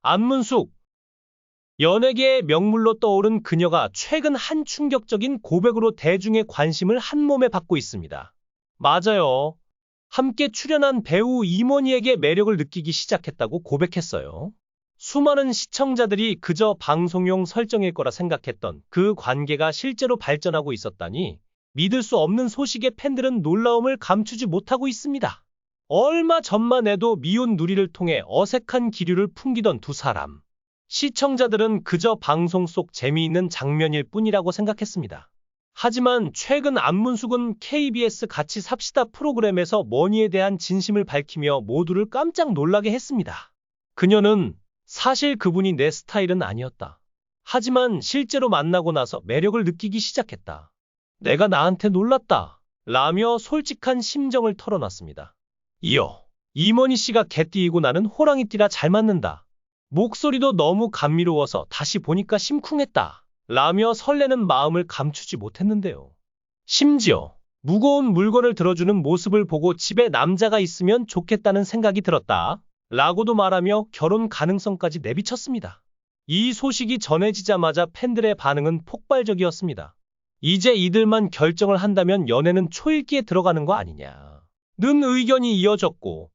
안문숙, 연예계의 명물로 떠오른 그녀가 최근 한 충격적인 고백으로 대중의 관심을 한몸에 받고 있습니다. 맞아요. 함께 출연한 배우 임원희에게 매력을 느끼기 시작했다고 고백했어요. 수많은 시청자들이 그저 방송용 설정일 거라 생각했던 그 관계가 실제로 발전하고 있었다니 믿을 수 없는 소식에 팬들은 놀라움을 감추지 못하고 있습니다. 얼마 전만 해도 미혼 누리를 통해 어색한 기류를 풍기던 두 사람. 시청자들은 그저 방송 속 재미있는 장면일 뿐이라고 생각했습니다. 하지만 최근 안문숙은 KBS 같이 삽시다 프로그램에서 머니에 대한 진심을 밝히며 모두를 깜짝 놀라게 했습니다. 그녀는 사실 그분이 내 스타일은 아니었다. 하지만 실제로 만나고 나서 매력을 느끼기 시작했다. 내가 나한테 놀랐다. 라며 솔직한 심정을 털어놨습니다. 이어 임원희 씨가 개띠이고 나는 호랑이띠라 잘 맞는다. 목소리도 너무 감미로워서 다시 보니까 심쿵했다. 라며 설레는 마음을 감추지 못했는데요. 심지어 무거운 물건을 들어주는 모습을 보고 집에 남자가 있으면 좋겠다는 생각이 들었다. 라고도 말하며 결혼 가능성까지 내비쳤습니다. 이 소식이 전해지자마자 팬들의 반응은 폭발적이었습니다. 이제 이들만 결정을 한다면 연애는 초읽기에 들어가는 거 아니냐. 는 의견이 이어졌고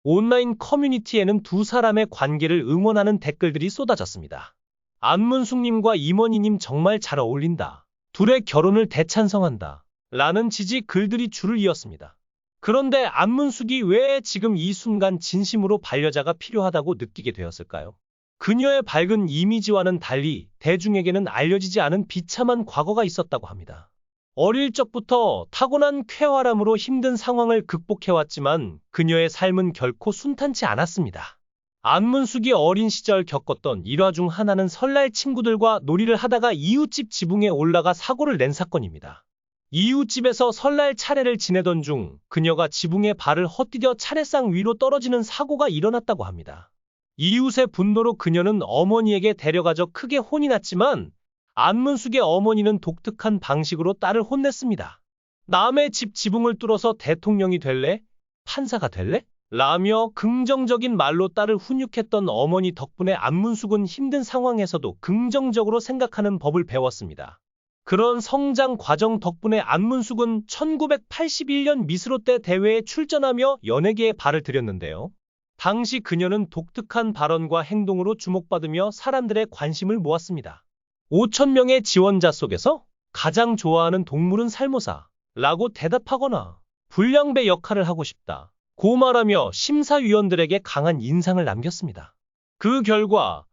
온라인 커뮤니티에는 두 사람의 관계를 응원하는 댓글들이 쏟아졌습니다. 안문숙님과 임원희님 정말 잘 어울린다. 둘의 결혼을 대찬성한다. 라는 지지 글들이 줄을 이었습니다. 그런데 안문숙이 왜 지금 이 순간 진심으로 반려자가 필요하다고 느끼게 되었을까요? 그녀의 밝은 이미지와는 달리 대중에게는 알려지지 않은 비참한 과거가 있었다고 합니다. 어릴 적부터 타고난 쾌활함으로 힘든 상황을 극복해왔지만 그녀의 삶은 결코 순탄치 않았습니다. 안문숙이 어린 시절 겪었던 일화 중 하나는 설날 친구들과 놀이를 하다가 이웃집 지붕에 올라가 사고를 낸 사건입니다. 이웃집에서 설날 차례를 지내던 중 그녀가 지붕에 발을 헛디뎌 차례상 위로 떨어지는 사고가 일어났다고 합니다. 이웃의 분노로 그녀는 어머니에게 데려가져 크게 혼이 났지만 안문숙의 어머니는 독특한 방식으로 딸을 혼냈습니다. 남의 집 지붕을 뚫어서 대통령이 될래? 판사가 될래? 라며 긍정적인 말로 딸을 훈육했던 어머니 덕분에 안문숙은 힘든 상황에서도 긍정적으로 생각하는 법을 배웠습니다. 그런 성장 과정 덕분에 안문숙은 1981년 미스롯데 대회에 출전하며 연예계에 발을 들였는데요. 당시 그녀는 독특한 발언과 행동으로 주목받으며 사람들의 관심을 모았습니다. 5천 명의 지원자 속에서 가장 좋아하는 동물은 살모사 라고 대답하거나 불량배 역할을 하고 싶다 고 말하며 심사위원들에게 강한 인상을 남겼습니다. 그 결과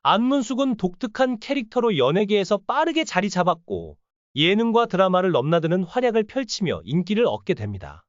안문숙은 독특한 캐릭터로 연예계에서 빠르게 자리 잡았고 예능과 드라마를 넘나드는 활약을 펼치며 인기를 얻게 됩니다.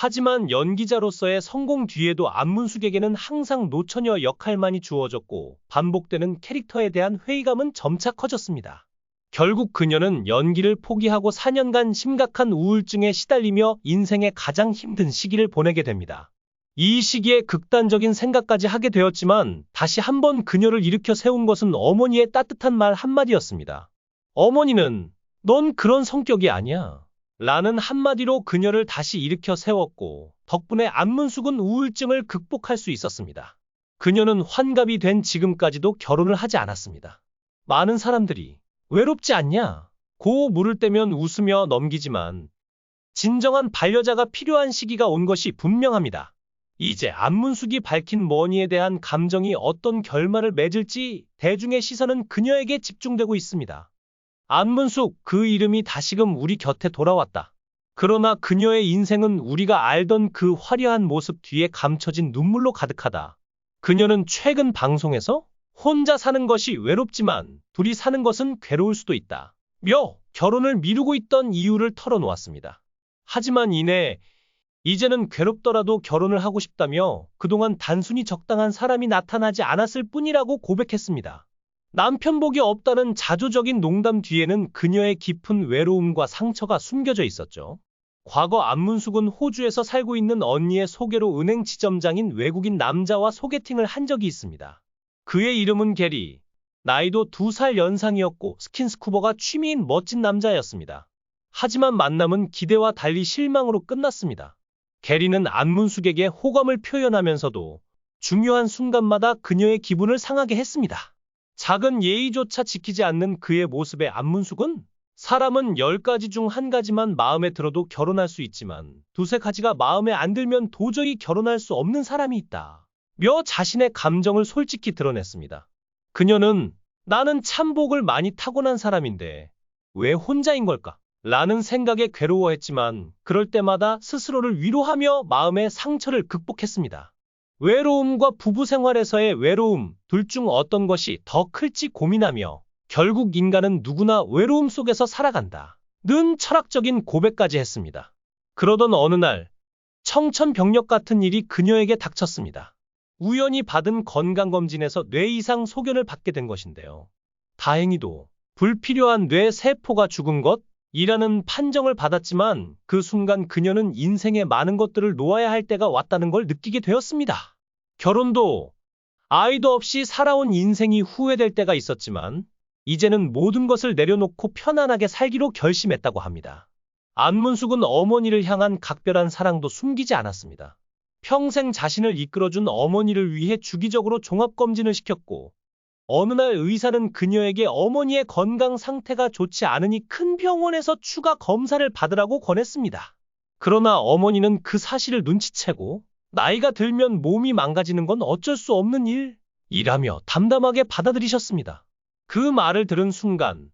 하지만 연기자로서의 성공 뒤에도 안문숙에게는 항상 노처녀 역할만이 주어졌고 반복되는 캐릭터에 대한 회의감은 점차 커졌습니다. 결국 그녀는 연기를 포기하고 4년간 심각한 우울증에 시달리며 인생의 가장 힘든 시기를 보내게 됩니다. 이 시기에 극단적인 생각까지 하게 되었지만 다시 한번 그녀를 일으켜 세운 것은 어머니의 따뜻한 말 한마디였습니다. 어머니는 넌 그런 성격이 아니야. 라는 한마디로 그녀를 다시 일으켜 세웠고 덕분에 안문숙은 우울증을 극복할 수 있었습니다. 그녀는 환갑이 된 지금까지도 결혼을 하지 않았습니다. 많은 사람들이 외롭지 않냐? 고 물을 때면 웃으며 넘기지만 진정한 반려자가 필요한 시기가 온 것이 분명합니다. 이제 안문숙이 밝힌 머니에 대한 감정이 어떤 결말을 맺을지 대중의 시선은 그녀에게 집중되고 있습니다. 안문숙, 그 이름이 다시금 우리 곁에 돌아왔다. 그러나 그녀의 인생은 우리가 알던 그 화려한 모습 뒤에 감춰진 눈물로 가득하다. 그녀는 최근 방송에서 혼자 사는 것이 외롭지만 둘이 사는 것은 괴로울 수도 있다. 며 결혼을 미루고 있던 이유를 털어놓았습니다. 하지만 이제는 괴롭더라도 결혼을 하고 싶다며 그동안 단순히 적당한 사람이 나타나지 않았을 뿐이라고 고백했습니다. 남편 복이 없다는 자조적인 농담 뒤에는 그녀의 깊은 외로움과 상처가 숨겨져 있었죠. 과거 안문숙은 호주에서 살고 있는 언니의 소개로 은행 지점장인 외국인 남자와 소개팅을 한 적이 있습니다. 그의 이름은 게리. 나이도 2살 연상이었고 스킨스쿠버가 취미인 멋진 남자였습니다. 하지만 만남은 기대와 달리 실망으로 끝났습니다. 게리는 안문숙에게 호감을 표현하면서도 중요한 순간마다 그녀의 기분을 상하게 했습니다. 작은 예의조차 지키지 않는 그의 모습에 안문숙은 사람은 10가지 중 한 가지만 마음에 들어도 결혼할 수 있지만 두세 가지가 마음에 안 들면 도저히 결혼할 수 없는 사람이 있다. 며 자신의 감정을 솔직히 드러냈습니다. 그녀는 나는 참 복을 많이 타고난 사람인데 왜 혼자인 걸까? 라는 생각에 괴로워했지만 그럴 때마다 스스로를 위로하며 마음의 상처를 극복했습니다. 외로움과 부부 생활에서의 외로움, 둘 중 어떤 것이 더 클지 고민하며 결국 인간은 누구나 외로움 속에서 살아간다. 는 철학적인 고백까지 했습니다. 그러던 어느 날 청천벽력 같은 일이 그녀에게 닥쳤습니다. 우연히 받은 건강검진에서 뇌 이상 소견을 받게 된 것인데요. 다행히도 불필요한 뇌 세포가 죽은 것이라는 판정을 받았지만 그 순간 그녀는 인생의 많은 것들을 놓아야 할 때가 왔다는 걸 느끼게 되었습니다. 결혼도 아이도 없이 살아온 인생이 후회될 때가 있었지만 이제는 모든 것을 내려놓고 편안하게 살기로 결심했다고 합니다. 안문숙은 어머니를 향한 각별한 사랑도 숨기지 않았습니다. 평생 자신을 이끌어준 어머니를 위해 주기적으로 종합검진을 시켰고 어느 날 의사는 그녀에게 어머니의 건강 상태가 좋지 않으니 큰 병원에서 추가 검사를 받으라고 권했습니다. 그러나 어머니는 그 사실을 눈치채고 나이가 들면 몸이 망가지는 건 어쩔 수 없는 일이라며 담담하게 받아들이셨습니다. 그 말을 들은 순간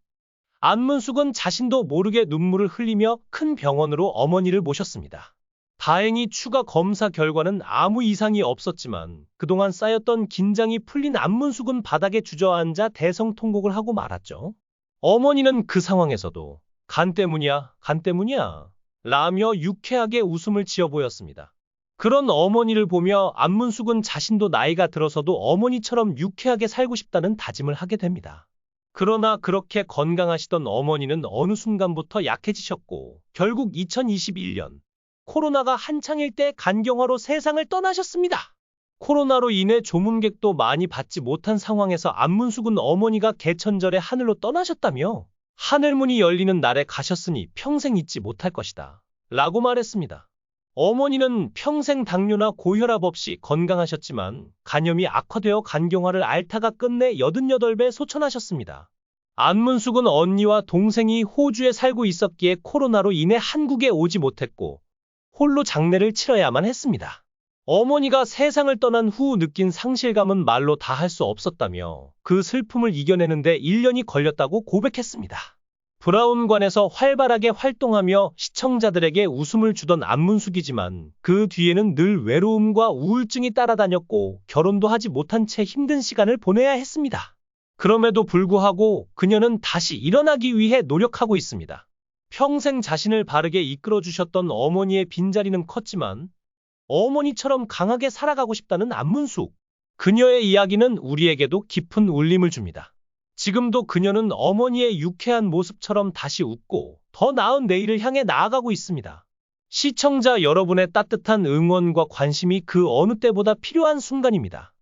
안문숙은 자신도 모르게 눈물을 흘리며 큰 병원으로 어머니를 모셨습니다. 다행히 추가 검사 결과는 아무 이상이 없었지만 그동안 쌓였던 긴장이 풀린 안문숙은 바닥에 주저앉아 대성통곡을 하고 말았죠. 어머니는 그 상황에서도 간 때문이야, 간 때문이야 라며 유쾌하게 웃음을 지어 보였습니다. 그런 어머니를 보며 안문숙은 자신도 나이가 들어서도 어머니처럼 유쾌하게 살고 싶다는 다짐을 하게 됩니다. 그러나 그렇게 건강하시던 어머니는 어느 순간부터 약해지셨고 결국 2021년 코로나가 한창일 때 간경화로 세상을 떠나셨습니다. 코로나로 인해 조문객도 많이 받지 못한 상황에서 안문숙은 어머니가 개천절에 하늘로 떠나셨다며 하늘문이 열리는 날에 가셨으니 평생 잊지 못할 것이다 라고 말했습니다. 어머니는 평생 당뇨나 고혈압 없이 건강하셨지만 간염이 악화되어 간경화를 앓다가 끝내 88배 소천하셨습니다. 안문숙은 언니와 동생이 호주에 살고 있었기에 코로나로 인해 한국에 오지 못했고 홀로 장례를 치러야만 했습니다. 어머니가 세상을 떠난 후 느낀 상실감은 말로 다 할 수 없었다며 그 슬픔을 이겨내는데 1년이 걸렸다고 고백했습니다. 브라운관에서 활발하게 활동하며 시청자들에게 웃음을 주던 안문숙이지만 그 뒤에는 늘 외로움과 우울증이 따라다녔고 결혼도 하지 못한 채 힘든 시간을 보내야 했습니다. 그럼에도 불구하고 그녀는 다시 일어나기 위해 노력하고 있습니다. 평생 자신을 바르게 이끌어주셨던 어머니의 빈자리는 컸지만 어머니처럼 강하게 살아가고 싶다는 안문숙. 그녀의 이야기는 우리에게도 깊은 울림을 줍니다. 지금도 그녀는 어머니의 유쾌한 모습처럼 다시 웃고 더 나은 내일을 향해 나아가고 있습니다. 시청자 여러분의 따뜻한 응원과 관심이 그 어느 때보다 필요한 순간입니다.